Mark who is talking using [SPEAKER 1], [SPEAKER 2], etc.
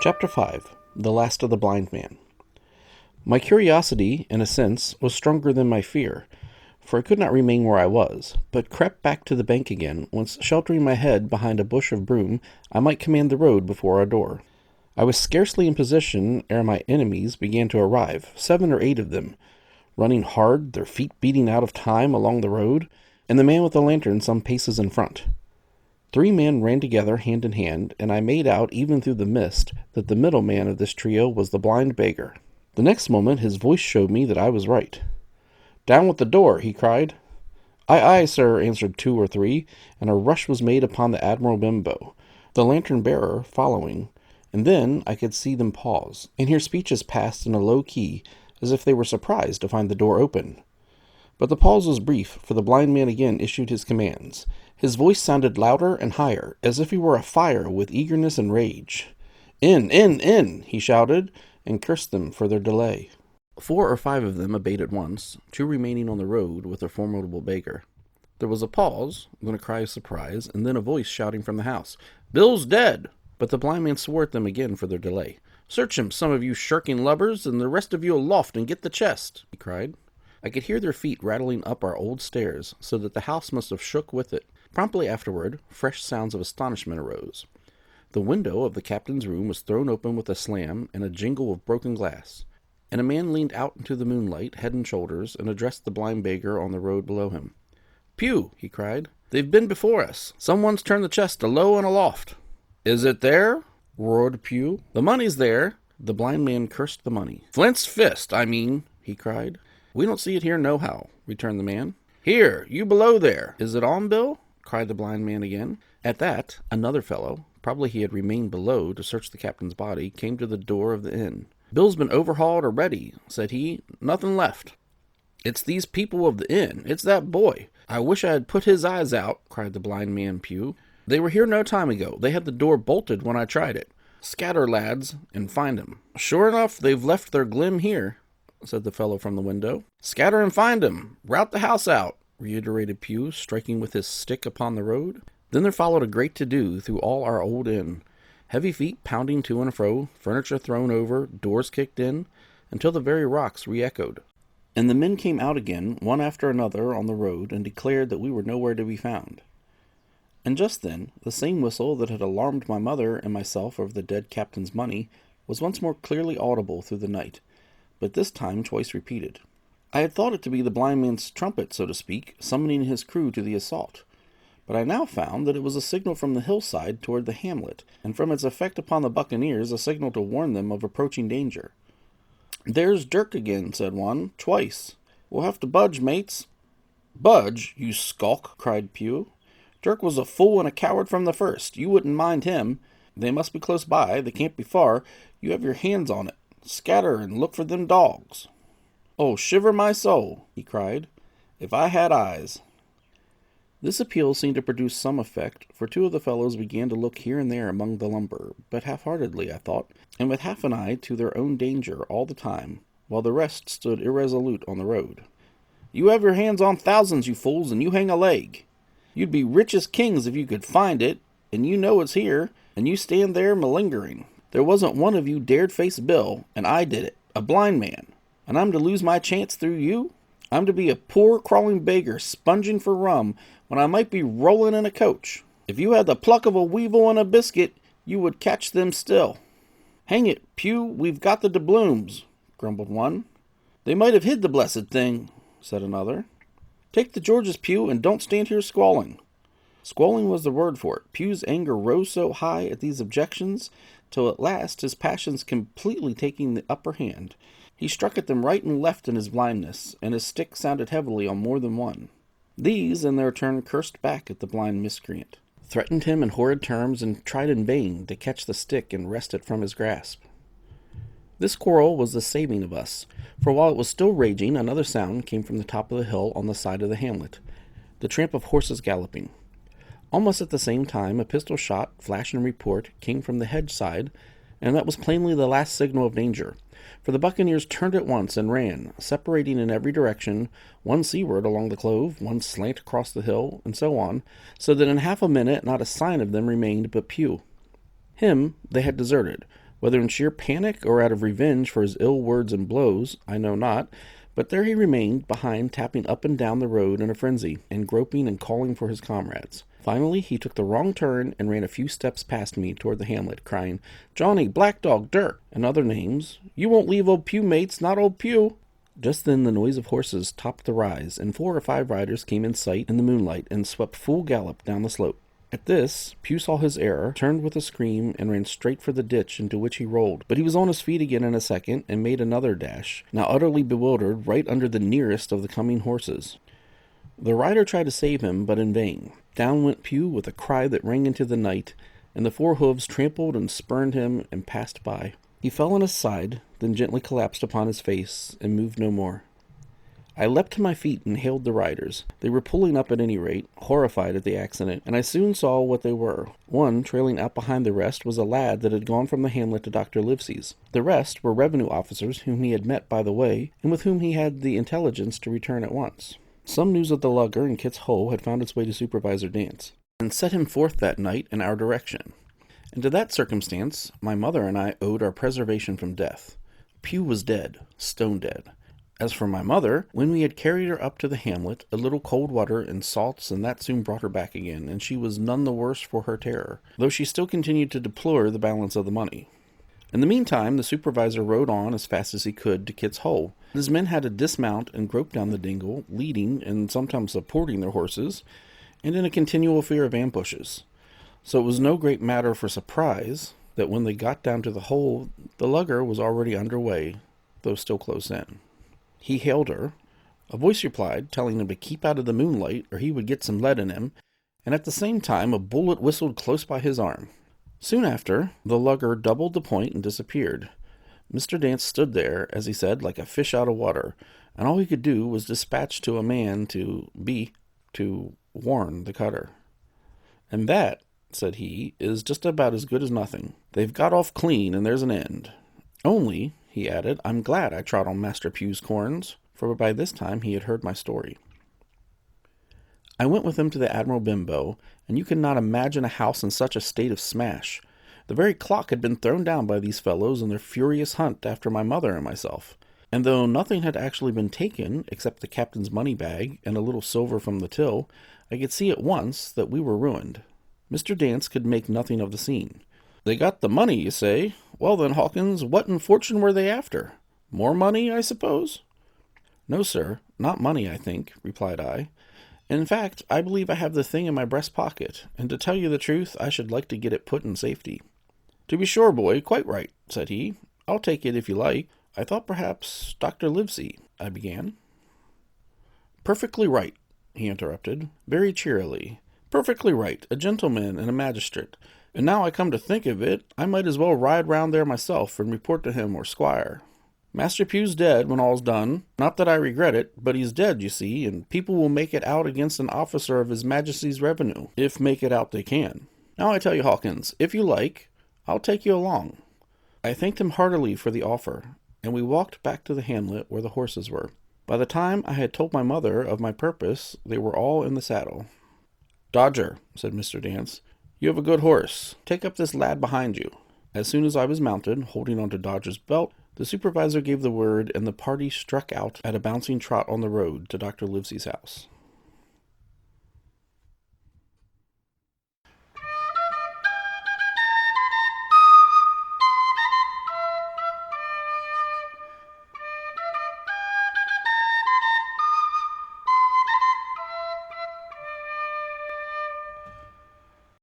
[SPEAKER 1] Chapter 5. The Last of the Blind Man. My curiosity, in a sense, was stronger than my fear, for I could not remain where I was, but crept back to the bank again, whence, sheltering my head behind a bush of broom, I might command the road before our door. I was scarcely in position ere my enemies began to arrive, 7 or 8 of them, running hard, their feet beating out of time along the road, and the man with the lantern some paces in front. 3 men ran together hand in hand, and I made out, even through the mist, that the middle man of this trio was the Blind Beggar. The next moment his voice showed me that I was right. "Down with the door!" he cried. "Aye, aye, sir," answered 2 or 3, and a rush was made upon the Admiral Bimbo, the lantern-bearer following, and then I could see them pause, and hear speeches passed in a low key, as if they were surprised to find the door open. But the pause was brief, for the blind man again issued his commands. His voice sounded louder and higher, as if he were afire with eagerness and rage. "In, in!" he shouted, and cursed them for their delay. 4 or 5 of them obeyed at once, 2 remaining on the road with their formidable beggar. There was a pause, then a cry of surprise, and then a voice shouting from the house, "Bill's dead!" But the blind man swore at them again for their delay. "Search him, some of you shirking lubbers, and the rest of you aloft and get the chest!" he cried. I could hear their feet rattling up our old stairs, so that the house must have shook with it. Promptly afterward, fresh sounds of astonishment arose. The window of the captain's room was thrown open with a slam and a jingle of broken glass, and a man leaned out into the moonlight, head and shoulders, and addressed the blind beggar on the road below him. "Pew!" he cried. "They've been before us. Someone's turned the chest alow and aloft." "Is it there?" roared Pew. "The money's there." The blind man cursed the money. "Flint's fist, I mean," he cried. "We don't see it here nohow," returned the man. "Here, you below there. Is it on, Bill?" cried the blind man again. At that, another fellow, probably he had remained below to search the captain's body, came to the door of the inn. "Bill's been overhauled already," said he. "Nothing left." "It's these people of the inn. It's that boy. I wish I had put his eyes out," cried the blind man Pew. "They were here no time ago. They had the door bolted when I tried it. Scatter, lads, and find 'em." "Sure enough, they've left their glim here," said the fellow from the window. "Scatter and find 'em. Rout the house out," reiterated Pew, striking with his stick upon the road. Then there followed a great to-do through all our old inn. Heavy feet pounding to and fro, furniture thrown over, doors kicked in, until the very rocks re-echoed. And the men came out again, one after another, on the road, and declared that we were nowhere to be found. And just then, the same whistle that had alarmed my mother and myself over the dead captain's money was once more clearly audible through the night, but this time twice repeated. I had thought it to be the blind man's trumpet, so to speak, summoning his crew to the assault, but I now found that it was a signal from the hillside toward the hamlet, and from its effect upon the buccaneers a signal to warn them of approaching danger. "There's Dirk again," said one, "twice. We'll have to budge, mates." "Budge, you skulk," cried Pew. "Dirk was a fool and a coward from the first. You wouldn't mind him. They must be close by. They can't be far. You have your hands on it. Scatter and look for them dogs." "Oh, shiver my soul," he cried, "if I had eyes." This appeal seemed to produce some effect, for 2 of the fellows began to look here and there among the lumber, but half-heartedly, I thought, and with half an eye to their own danger all the time, while the rest stood irresolute on the road. "You have your hands on thousands, you fools, and you hang a leg. You'd be rich as kings if you could find it, and you know it's here, and you stand there malingering. There wasn't one of you dared face Bill, and I did it, a blind man. And I'm to lose my chance through you? I'm to be a poor crawling beggar sponging for rum when I might be rolling in a coach. If you had the pluck of a weevil and a biscuit, you would catch them still." "Hang it, Pew, we've got the doubloons," grumbled one. "They might have hid the blessed thing," said another. "Take the George's, Pew, and don't stand here squalling." Squalling was the word for it. Pew's anger rose so high at these objections, till at last, his passions completely taking the upper hand, he struck at them right and left in his blindness, and his stick sounded heavily on more than one. These, in their turn, cursed back at the blind miscreant, threatened him in horrid terms, and tried in vain to catch the stick and wrest it from his grasp. This quarrel was the saving of us, for while it was still raging, another sound came from the top of the hill on the side of the hamlet, the tramp of horses galloping. Almost at the same time, a pistol shot, flash and report, came from the hedge side, and that was plainly the last signal of danger, for the buccaneers turned at once and ran, separating in every direction, one seaward along the clove, one slant across the hill, and so on, so that in half a minute not a sign of them remained but Pew. Him they had deserted, Whether in sheer panic or out of revenge for his ill words and blows, I know not, but there he remained behind, tapping up and down the road in a frenzy, and groping and calling for his comrades. Finally, he took the wrong turn and ran a few steps past me toward the hamlet, crying, "Johnny, Black Dog, Dirk," and other names. "You won't leave old Pew, mates, not old Pew." Just then the noise of horses topped the rise, and 4 or 5 riders came in sight in the moonlight and swept full gallop down the slope. At this, Pew saw his error, turned with a scream, and ran straight for the ditch into which he rolled. But he was on his feet again in a second, and made another dash, now utterly bewildered, right under the nearest of the coming horses. The rider tried to save him, but in vain. Down went Pew with a cry that rang into the night, and the 4 hooves trampled and spurned him and passed by. He fell on his side, then gently collapsed upon his face, and moved no more. I leapt to my feet and hailed the riders. They were pulling up at any rate, horrified at the accident, and I soon saw what they were. One, trailing out behind the rest, was a lad that had gone from the hamlet to Dr. Livesey's. The rest were revenue officers whom he had met by the way, and with whom he had the intelligence to return at once. Some news of the Lugger and Kit's Hole had found its way to Supervisor Dance, and set him forth that night in our direction. And to that circumstance, my mother and I owed our preservation from death. Pew was dead, stone dead. As for my mother, when we had carried her up to the hamlet, a little cold water and salts, and that soon brought her back again, and she was none the worse for her terror, though she still continued to deplore the balance of the money. In the meantime, the supervisor rode on as fast as he could to Kit's Hole. His men had to dismount and grope down the dingle, leading and sometimes supporting their horses, and in a continual fear of ambushes. So it was no great matter for surprise that when they got down to the hole, the Lugger was already under way, though still close in. He hailed her. A voice replied, telling him to keep out of the moonlight, or he would get some lead in him, and at the same time a bullet whistled close by his arm. Soon after, the Lugger doubled the point and disappeared. Mr. Dance stood there, as he said, like a fish out of water, and all he could do was dispatch to a man to warn the cutter. "And that," said he, "is just about as good as nothing. They've got off clean, and there's an end. Only," he added, "I'm glad I trod on Master Pew's corns," for by this time he had heard my story. I went with him to the Admiral Benbow, and you cannot imagine a house in such a state of smash. The very clock had been thrown down by these fellows in their furious hunt after my mother and myself, and though nothing had actually been taken except the captain's money bag and a little silver from the till, I could see at once that we were ruined. Mr. Dance could make nothing of the scene. "They got the money, you say? Well then, Hawkins, what in fortune were they after? More money, I suppose?" "No, sir, not money, I think," replied I. "In fact, I believe I have the thing in my breast pocket, and to tell you the truth, I should like to get it put in safety." "To be sure, boy, quite right," said he. "I'll take it if you like." "I thought perhaps Dr. Livesey," I began. "Perfectly right," he interrupted, very cheerily. "Perfectly right, a gentleman and a magistrate. And now I come to think of it, I might as well ride round there myself and report to him or squire. Master Pew's dead when all's done. Not that I regret it, but he's dead, you see, and people will make it out against an officer of His Majesty's revenue, if make it out they can. Now I tell you, Hawkins, if you like, I'll take you along." I thanked him heartily for the offer, and we walked back to the hamlet where the horses were. By the time I had told my mother of my purpose, they were all in the saddle. "Dodger," said Mr. Dance, "you have a good horse. Take up this lad behind you." As soon as I was mounted, holding on to Dodger's belt, the supervisor gave the word, and the party struck out at a bouncing trot on the road to Dr. Livesey's house.